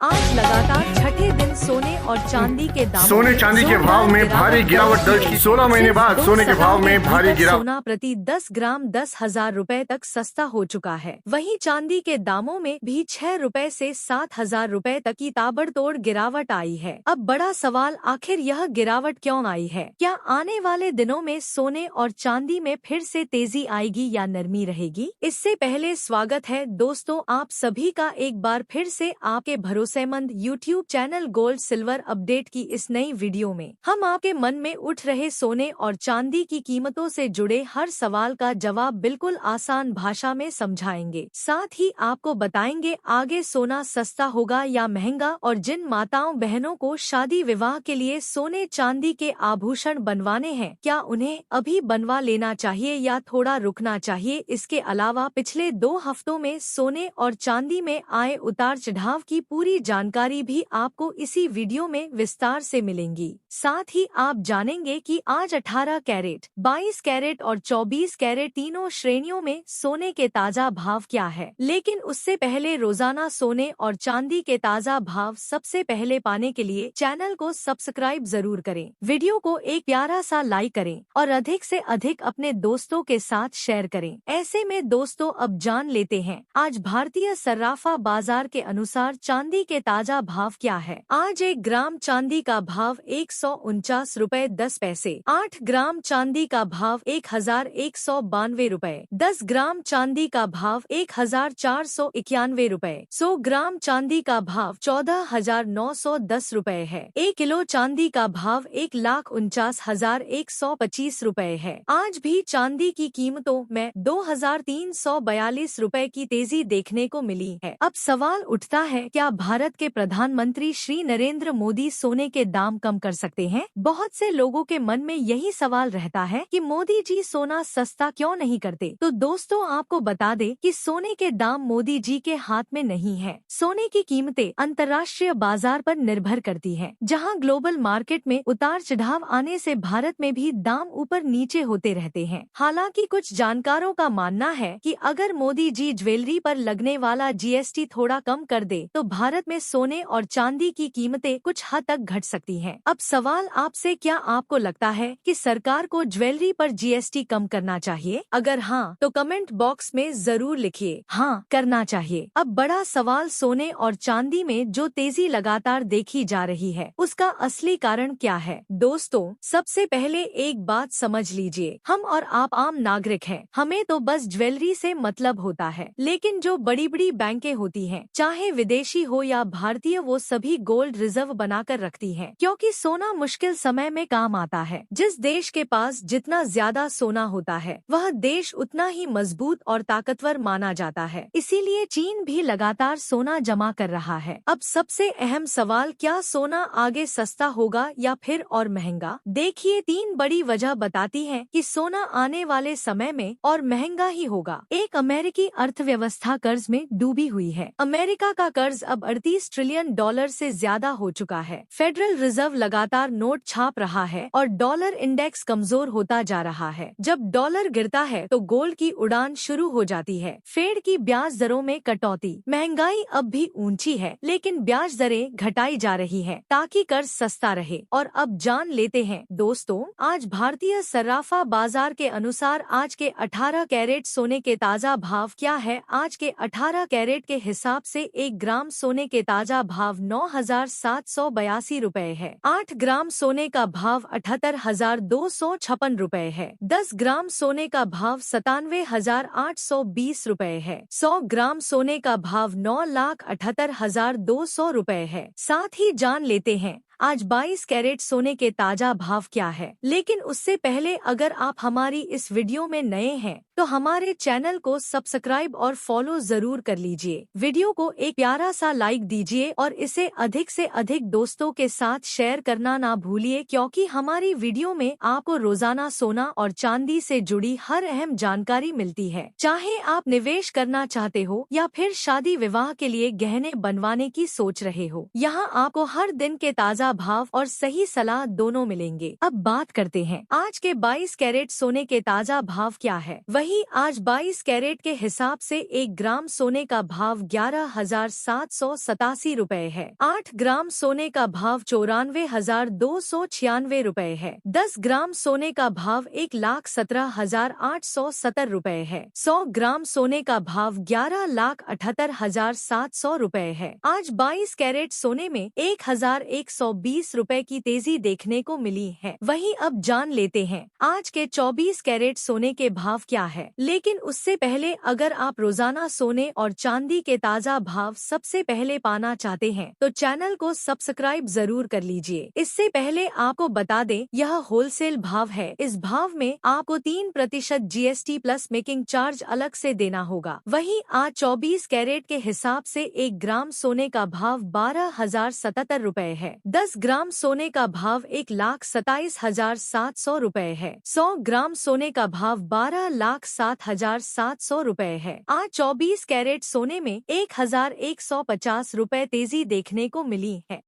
आज लगातार छठे दिन सोने और चांदी के दामों सोने चांदी के भाव में भारी गिरावट दर्ज की। 16 महीने बाद सोने के भाव में भारी गिरावट। सोना प्रति 10 ग्राम 10,000 रुपए तक सस्ता हो चुका है। वहीं चांदी के दामों में भी 6 रुपए से 7,000 रुपए तक की ताबड़तोड़ गिरावट आई है। अब बड़ा सवाल, आखिर यह गिरावट क्यों आई है? क्या आने वाले दिनों में सोने और चांदी में फिर से तेजी आएगी या नरमी रहेगी? इससे पहले स्वागत है दोस्तों आप सभी का एक बार फिर से आपके भरोसेमंद YouTube channel gold silver update की इस नई वीडियो में। हम आपके मन में उठ रहे सोने और चांदी की कीमतों से जुड़े हर सवाल का जवाब बिल्कुल आसान भाषा में समझाएंगे। साथ ही आपको बताएंगे आगे सोना सस्ता होगा या महंगा, और जिन माताओं बहनों को शादी विवाह के लिए सोने चांदी के आभूषण बनवाने हैं, क्या उन्हें अभी बनवा लेना चाहिए या थोड़ा रुकना चाहिए। इसके अलावा पिछले 2 हफ्तों में सोने और चांदी में आए उतार चढ़ाव की पूरी जानकारी भी आपको इसी वीडियो में विस्तार से मिलेंगी। साथ ही आप जानेंगे कि आज 18 कैरेट, 22 कैरेट और 24 कैरेट तीनों श्रेणियों में सोने के ताजा भाव क्या है। लेकिन उससे पहले रोजाना सोने और चांदी के ताजा भाव सबसे पहले पाने के लिए चैनल को सब्सक्राइब जरूर करें, वीडियो को एक प्यारा सा लाइक करें और अधिक से अधिक अपने दोस्तों के साथ शेयर करें। ऐसे में दोस्तों अब जान लेते हैं आज भारतीय सर्राफा बाजार के अनुसार चांदी के ताजा भाव क्या है। आज 1 ग्राम चांदी का भाव 149 रुपए 10 पैसे, 8 ग्राम चांदी का भाव 1,192 रुपए, 10 ग्राम चांदी का भाव 1,491 रुपए, 100 ग्राम चांदी का भाव 14,910 रुपए है। 1 किलो चांदी का भाव 1,49,125 रुपए है। आज भी चांदी की कीमतों में 2,342 रुपए की तेजी देखने को मिली है। अब सवाल उठता है, क्या भारत के प्रधानमंत्री श्री नरेंद्र मोदी सोने के दाम कम कर सकते हैं? बहुत से लोगों के मन में यही सवाल रहता है कि मोदी जी सोना सस्ता क्यों नहीं करते। तो दोस्तों आपको बता दें कि सोने के दाम मोदी जी के हाथ में नहीं है। सोने की कीमतें अंतर्राष्ट्रीय बाजार पर निर्भर करती हैं। जहां ग्लोबल मार्केट में उतार चढ़ाव आने से भारत में भी दाम ऊपर नीचे होते रहते हैं। हालांकि कुछ जानकारों का मानना है कि अगर मोदी जी ज्वेलरी पर लगने वाला GST थोड़ा कम कर दे तो भारत में सोने और चांदी की कीमतें कुछ हद तक घट सकती हैं। अब सवाल आपसे, क्या आपको लगता है कि सरकार को ज्वेलरी पर GST कम करना चाहिए? अगर हाँ तो कमेंट बॉक्स में जरूर लिखिए हाँ करना चाहिए। अब बड़ा सवाल, सोने और चांदी में जो तेजी लगातार देखी जा रही है उसका असली कारण क्या है? दोस्तों सबसे पहले एक बात समझ लीजिए, हम और आप आम नागरिक हैं, हमें तो बस ज्वेलरी से मतलब होता है। लेकिन जो बड़ी बड़ी बैंकें होती हैं, चाहे विदेशी हो या भारतीय, वो सभी गोल्ड रिजर्व बनाकर रखती हैं, क्योंकि सोना मुश्किल समय में काम आता है। जिस देश के पास जितना ज्यादा सोना होता है वह देश उतना ही मजबूत और ताकतवर माना जाता है। इसीलिए चीन भी लगातार सोना जमा कर रहा है। अब सबसे अहम सवाल, क्या सोना आगे सस्ता होगा या फिर और महंगा? देखिए 3 बड़ी वजह बताती हैं कि सोना आने वाले समय में और महंगा ही होगा। एक, अमेरिकी अर्थव्यवस्था कर्ज में डूबी हुई है। अमेरिका का कर्ज अब 38 ट्रिलियन डॉलर से ज्यादा हो चुका है। फेडरल रिजर्व लगातार नोट छाप रहा है और डॉलर इंडेक्स कमजोर होता जा रहा है। जब डॉलर गिरता है तो गोल्ड की उड़ान शुरू हो जाती है। फेड की ब्याज दरों में कटौती, महंगाई अब भी ऊंची है लेकिन ब्याज दरें घटाई जा रही है ताकि कर्ज सस्ता रहे। और अब जान लेते हैं दोस्तों आज भारतीय सर्राफा बाजार के अनुसार आज के 18 कैरेट सोने के ताजा भाव क्या है। आज के 18 कैरेट के हिसाब से 1 ग्राम सोने के ताजा भाव 9,782 रुपए है। 8 ग्राम सोने का भाव 78,256 रुपए है। 10 ग्राम सोने का भाव 97,820 रुपए है। 100 ग्राम सोने का भाव 9,78,200 रुपए है। साथ ही जान लेते हैं आज 22 कैरेट सोने के ताजा भाव क्या है। लेकिन उससे पहले अगर आप हमारी इस वीडियो में नए हैं तो हमारे चैनल को सब्सक्राइब और फॉलो जरूर कर लीजिए। वीडियो को एक प्यारा सा लाइक दीजिए और इसे अधिक से अधिक दोस्तों के साथ शेयर करना ना भूलिए, क्योंकि हमारी वीडियो में आपको रोजाना सोना और चांदी से जुड़ी हर अहम जानकारी मिलती है। चाहे आप निवेश करना चाहते हो या फिर शादी विवाह के लिए गहने बनवाने की सोच रहे हो, यहाँ आपको हर दिन के ताजा ताज़ा भाव और सही सलाह दोनों मिलेंगे। अब बात करते हैं आज के 22 कैरेट सोने के ताज़ा भाव क्या है। वही आज 22 कैरेट के हिसाब से 1 ग्राम सोने का भाव 11,787 रुपए है। 8 ग्राम सोने का भाव 94,296 रुपए है। 10 ग्राम सोने का भाव 1,17,870 रुपए है। 100 ग्राम सोने का भाव 11,78,700 रुपए है। आज 22 कैरेट सोने में 1,120 रुपए की तेजी देखने को मिली है। वहीं अब जान लेते हैं आज के 24 कैरेट सोने के भाव क्या है। लेकिन उससे पहले अगर आप रोजाना सोने और चांदी के ताज़ा भाव सबसे पहले पाना चाहते हैं तो चैनल को सब्सक्राइब जरूर कर लीजिए। इससे पहले आपको बता दें यह होलसेल भाव है। इस भाव में आपको 3% GST प्लस मेकिंग चार्ज अलग से देना होगा। वहीं आज 24 कैरेट के हिसाब से 1 ग्राम सोने का भाव 12,077 रुपए है। 10 ग्राम सोने का भाव 1,27,700 रुपए है। 100 ग्राम सोने का भाव 12,07,700 रुपए है। आज 24 कैरेट सोने में 1,150 रुपए तेजी देखने को मिली है।